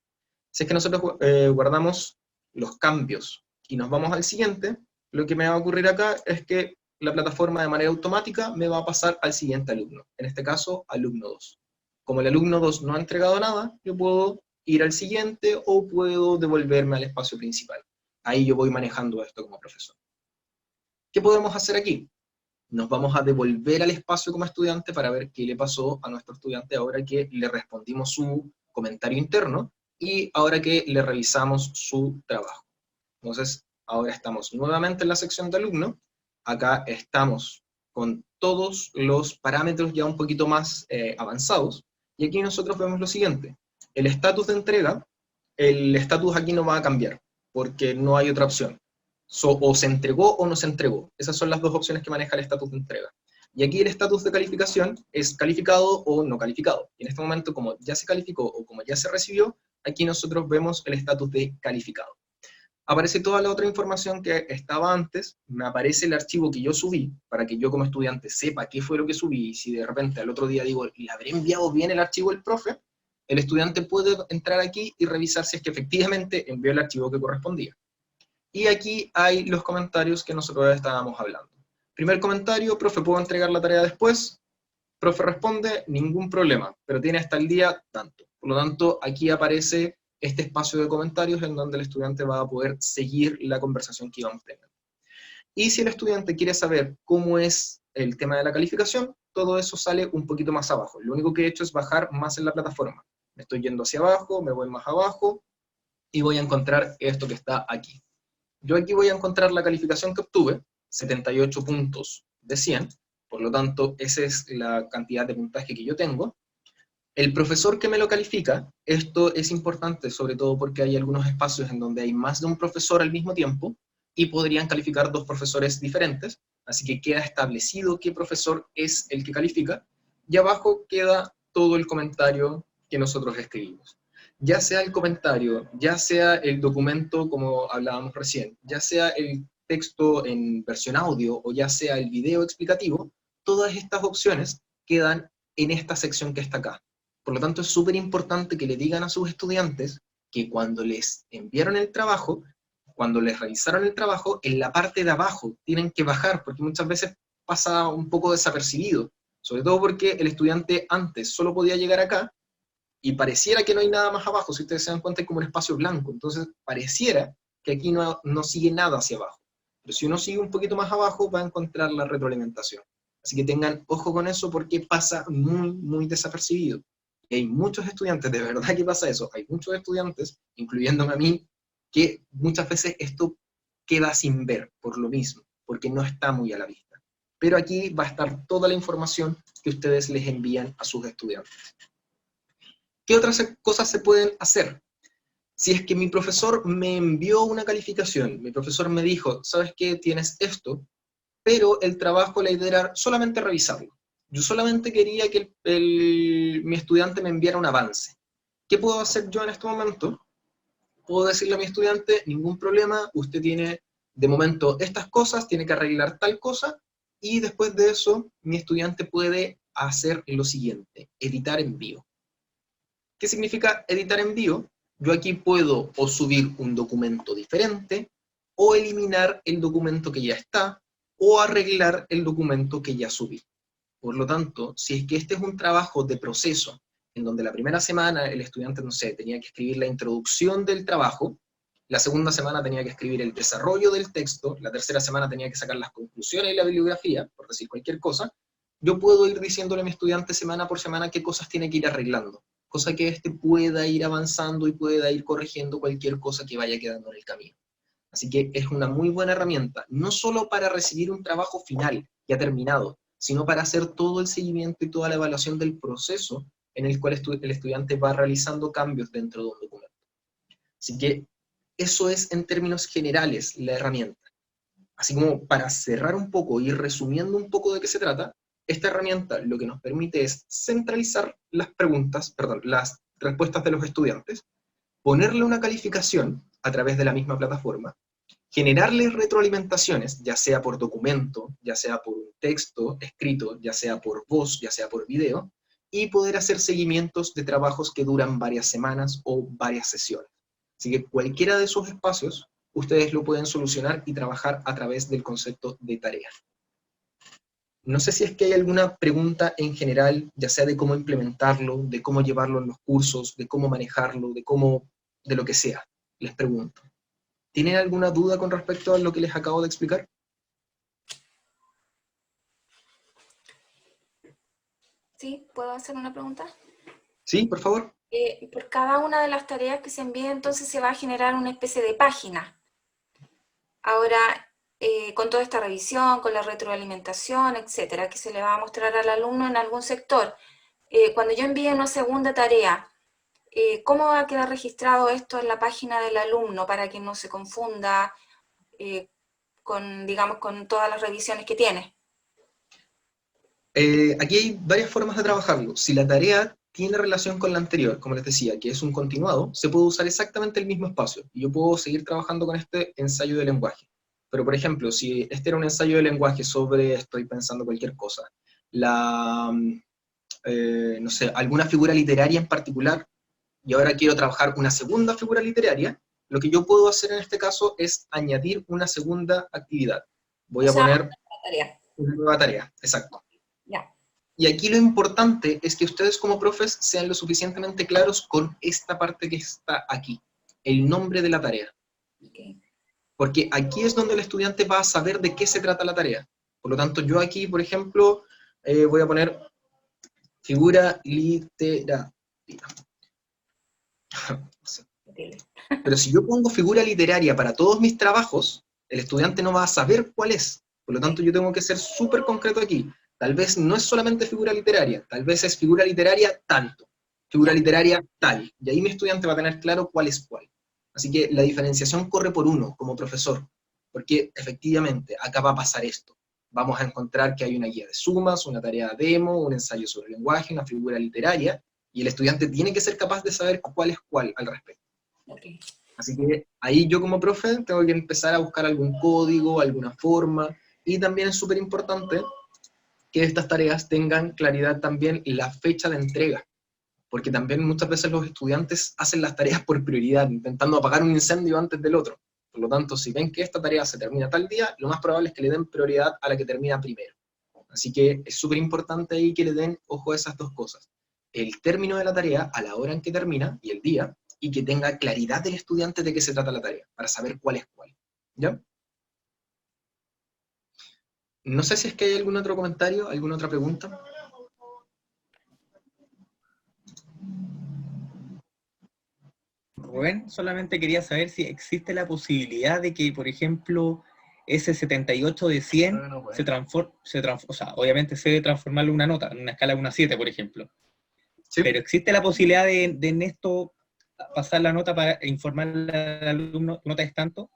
Si es que nosotros guardamos los cambios y nos vamos al siguiente, lo que me va a ocurrir acá es que la plataforma de manera automática me va a pasar al siguiente alumno, en este caso, alumno 2. Como el alumno 2 no ha entregado nada, yo puedo ir al siguiente o puedo devolverme al espacio principal. Ahí yo voy manejando esto como profesor. ¿Qué podemos hacer aquí? Nos vamos a devolver al espacio como estudiante para ver qué le pasó a nuestro estudiante ahora que le respondimos su comentario interno y ahora que le revisamos su trabajo. Entonces, ahora estamos nuevamente en la sección de alumno. Acá estamos con todos los parámetros ya un poquito más avanzados. Y aquí nosotros vemos lo siguiente. El estatus de entrega, el estatus aquí no va a cambiar, porque no hay otra opción. O se entregó o no se entregó. Esas son las dos opciones que maneja el estatus de entrega. Y aquí el estatus de calificación es calificado o no calificado. Y en este momento, como ya se calificó o como ya se recibió, aquí nosotros vemos el estatus de calificado. Aparece toda la otra información que estaba antes, me aparece el archivo que yo subí, para que yo como estudiante sepa qué fue lo que subí, y si de repente al otro día digo, ¿le habré enviado bien el archivo del profe? El estudiante puede entrar aquí y revisar si es que efectivamente envió el archivo que correspondía. Y aquí hay los comentarios que nosotros estábamos hablando. Primer comentario, profe, ¿puedo entregar la tarea después? Profe responde, ningún problema, pero tiene hasta el día tanto. Por lo tanto, aquí aparece este espacio de comentarios en donde el estudiante va a poder seguir la conversación que íbamos teniendo. Y si el estudiante quiere saber cómo es el tema de la calificación, todo eso sale un poquito más abajo. Lo único que he hecho es bajar más en la plataforma. Me estoy yendo hacia abajo, me voy más abajo, y voy a encontrar esto que está aquí. Yo aquí voy a encontrar la calificación que obtuve, 78 puntos de 100, por lo tanto, esa es la cantidad de puntaje que yo tengo. El profesor que me lo califica, esto es importante, sobre todo porque hay algunos espacios en donde hay más de un profesor al mismo tiempo, y podrían calificar dos profesores diferentes, así que queda establecido qué profesor es el que califica, y abajo queda todo el comentario que nosotros escribimos. Ya sea el comentario, ya sea el documento como hablábamos recién, ya sea el texto en versión audio o ya sea el video explicativo, todas estas opciones quedan en esta sección que está acá. Por lo tanto, es súper importante que le digan a sus estudiantes que cuando les enviaron el trabajo, cuando les revisaron el trabajo, en la parte de abajo tienen que bajar, porque muchas veces pasa un poco desapercibido, sobre todo porque el estudiante antes solo podía llegar acá, y pareciera que no hay nada más abajo, si ustedes se dan cuenta hay como un espacio blanco, entonces pareciera que aquí no sigue nada hacia abajo. Pero si uno sigue un poquito más abajo, va a encontrar la retroalimentación. Así que tengan ojo con eso porque pasa muy, muy desapercibido. Y hay muchos estudiantes, de verdad que pasa eso, hay muchos estudiantes, incluyéndome a mí, que muchas veces esto queda sin ver por lo mismo, porque no está muy a la vista. Pero aquí va a estar toda la información que ustedes les envían a sus estudiantes. ¿Qué otras cosas se pueden hacer? Si es que mi profesor me envió una calificación, mi profesor me dijo, ¿sabes qué? Tienes esto, pero el trabajo, la idea era solamente revisarlo. Yo solamente quería que mi estudiante me enviara un avance. ¿Qué puedo hacer yo en este momento? Puedo decirle a mi estudiante, ningún problema, usted tiene de momento estas cosas, tiene que arreglar tal cosa, y después de eso, mi estudiante puede hacer lo siguiente, editar envío. ¿Qué significa editar envío? Yo aquí puedo o subir un documento diferente, o eliminar el documento que ya está, o arreglar el documento que ya subí. Por lo tanto, si es que este es un trabajo de proceso, en donde la primera semana el estudiante, no sé, tenía que escribir la introducción del trabajo, la segunda semana tenía que escribir el desarrollo del texto, la tercera semana tenía que sacar las conclusiones y la bibliografía, por decir cualquier cosa, yo puedo ir diciéndole a mi estudiante semana por semana qué cosas tiene que ir arreglando, cosa que éste pueda ir avanzando y pueda ir corrigiendo cualquier cosa que vaya quedando en el camino. Así que es una muy buena herramienta, no solo para recibir un trabajo final, ya terminado, sino para hacer todo el seguimiento y toda la evaluación del proceso en el cual el estudiante va realizando cambios dentro de un documento. Así que eso es en términos generales la herramienta. Así como para cerrar un poco y resumiendo un poco de qué se trata, esta herramienta lo que nos permite es centralizar las respuestas de los estudiantes, ponerle una calificación a través de la misma plataforma, generarle retroalimentaciones, ya sea por documento, ya sea por un texto escrito, ya sea por voz, ya sea por video, y poder hacer seguimientos de trabajos que duran varias semanas o varias sesiones. Así que cualquiera de esos espacios, ustedes lo pueden solucionar y trabajar a través del concepto de tarea. No sé si es que hay alguna pregunta en general, ya sea de cómo implementarlo, de cómo llevarlo en los cursos, de cómo manejarlo, de lo que sea. Les pregunto. ¿Tienen alguna duda con respecto a lo que les acabo de explicar? ¿Sí? ¿Puedo hacer una pregunta? Sí, por favor. Por cada una de las tareas que se envía, entonces se va a generar una especie de página. Ahora, con toda esta revisión, con la retroalimentación, etcétera, que se le va a mostrar al alumno en algún sector, cuando yo envíe una segunda tarea, ¿cómo va a quedar registrado esto en la página del alumno para que no se confunda con, digamos, con todas las revisiones que tiene? Aquí hay varias formas de trabajarlo. Si la tarea tiene relación con la anterior, como les decía, que es un continuado, se puede usar exactamente el mismo espacio y yo puedo seguir trabajando con este ensayo de lenguaje. Pero, por ejemplo, si este era un ensayo de lenguaje sobre, estoy pensando cualquier cosa, la, no sé, alguna figura literaria en particular, y ahora quiero trabajar una segunda figura literaria, lo que yo puedo hacer en este caso es añadir una segunda actividad. O Voy a sea, poner una tarea. una nueva tarea, exacto. Ya. Y aquí lo importante es que ustedes como profes sean lo suficientemente claros con esta parte que está aquí, el nombre de la tarea. Okay. Porque aquí es donde el estudiante va a saber de qué se trata la tarea. Por lo tanto, yo aquí, por ejemplo, voy a poner figura literaria. Pero si yo pongo figura literaria para todos mis trabajos, el estudiante no va a saber cuál es. Por lo tanto, yo tengo que ser súper concreto aquí. Tal vez no es solamente figura literaria, tal vez es figura literaria tanto, figura Ya. literaria tal. Y ahí mi estudiante va a tener claro cuál es cuál. Así que la diferenciación corre por uno como profesor, porque efectivamente acá va a pasar esto. Vamos a encontrar que hay una guía de sumas, una tarea demo, un ensayo sobre el lenguaje, una figura literaria, y el estudiante tiene que ser capaz de saber cuál es cuál al respecto. Okay. Así que ahí yo como profe tengo que empezar a buscar algún código, alguna forma, y también es súper importante que estas tareas tengan claridad también la fecha de entrega, porque también muchas veces los estudiantes hacen las tareas por prioridad, intentando apagar un incendio antes del otro. Por lo tanto, si ven que esta tarea se termina tal día, lo más probable es que le den prioridad a la que termina primero. Así que es súper importante ahí que le den ojo a esas dos cosas. El término de la tarea a la hora en que termina y el día, y que tenga claridad el estudiante de qué se trata la tarea, para saber cuál es cuál. ¿Ya? No sé si es que hay algún otro comentario, alguna otra pregunta. Rubén, solamente quería saber si existe la posibilidad de que, por ejemplo, ese 78 de 100 o sea, obviamente se debe transformarlo en una nota, en una escala de 1 a 7, por ejemplo. Sí. Pero existe la posibilidad de en esto pasar la nota para informar al alumno, nota es tanto.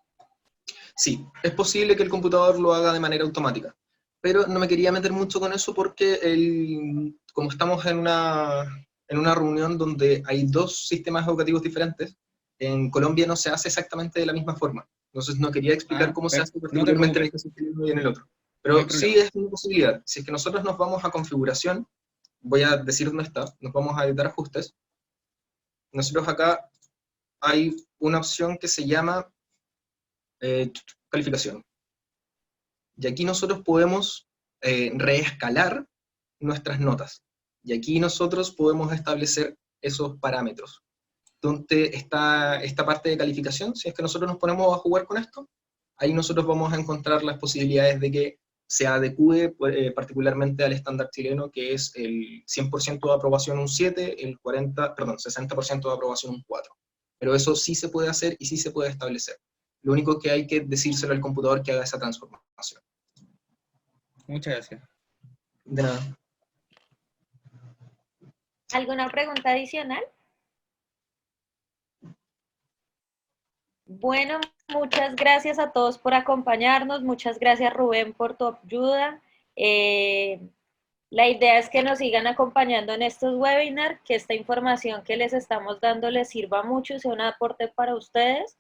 Sí, es posible que el computador lo haga de manera automática, pero no me quería meter mucho con eso porque como estamos en una reunión donde hay dos sistemas educativos diferentes, en Colombia no se hace exactamente de la misma forma. Entonces no quería explicar cómo se hace No te particularmente en preocupes, este sistema y en el otro. no hay Pero sí problema. es una posibilidad. Si es que nosotros nos vamos a configuración, voy a decir dónde está, nos vamos a editar ajustes. Nosotros acá hay una opción que se llama calificación. Y aquí nosotros podemos reescalar nuestras notas. Y aquí nosotros podemos establecer esos parámetros. Donde está esta parte de calificación, si es que nosotros nos ponemos a jugar con esto, ahí nosotros vamos a encontrar las posibilidades de que se adecue particularmente al estándar chileno, que es el 100% de aprobación un 7, el 60% de aprobación un 4. Pero eso sí se puede hacer y sí se puede establecer. Lo único que hay que decírselo al computador que haga esa transformación. Muchas gracias. De nada. ¿Alguna pregunta adicional? Bueno, muchas gracias a todos por acompañarnos. Muchas gracias, Rubén, por tu ayuda. La idea es que nos sigan acompañando en estos webinars, que esta información que les estamos dando les sirva mucho y sea un aporte para ustedes.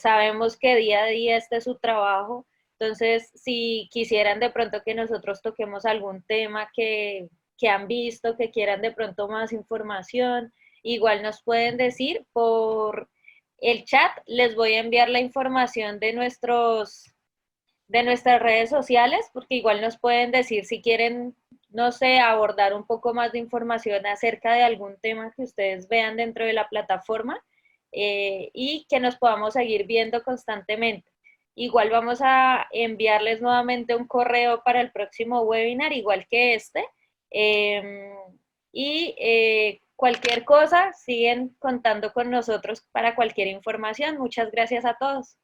Sabemos que día a día este es su trabajo, entonces si quisieran de pronto que nosotros toquemos algún tema que han visto, que quieran de pronto más información, igual nos pueden decir por el chat. Les voy a enviar la información de nuestras redes sociales, porque igual nos pueden decir si quieren, no sé, abordar un poco más de información acerca de algún tema que ustedes vean dentro de la plataforma, y que nos podamos seguir viendo constantemente. Igual vamos a enviarles nuevamente un correo para el próximo webinar, igual que este, Cualquier cosa, siguen contando con nosotros para cualquier información. Muchas gracias a todos.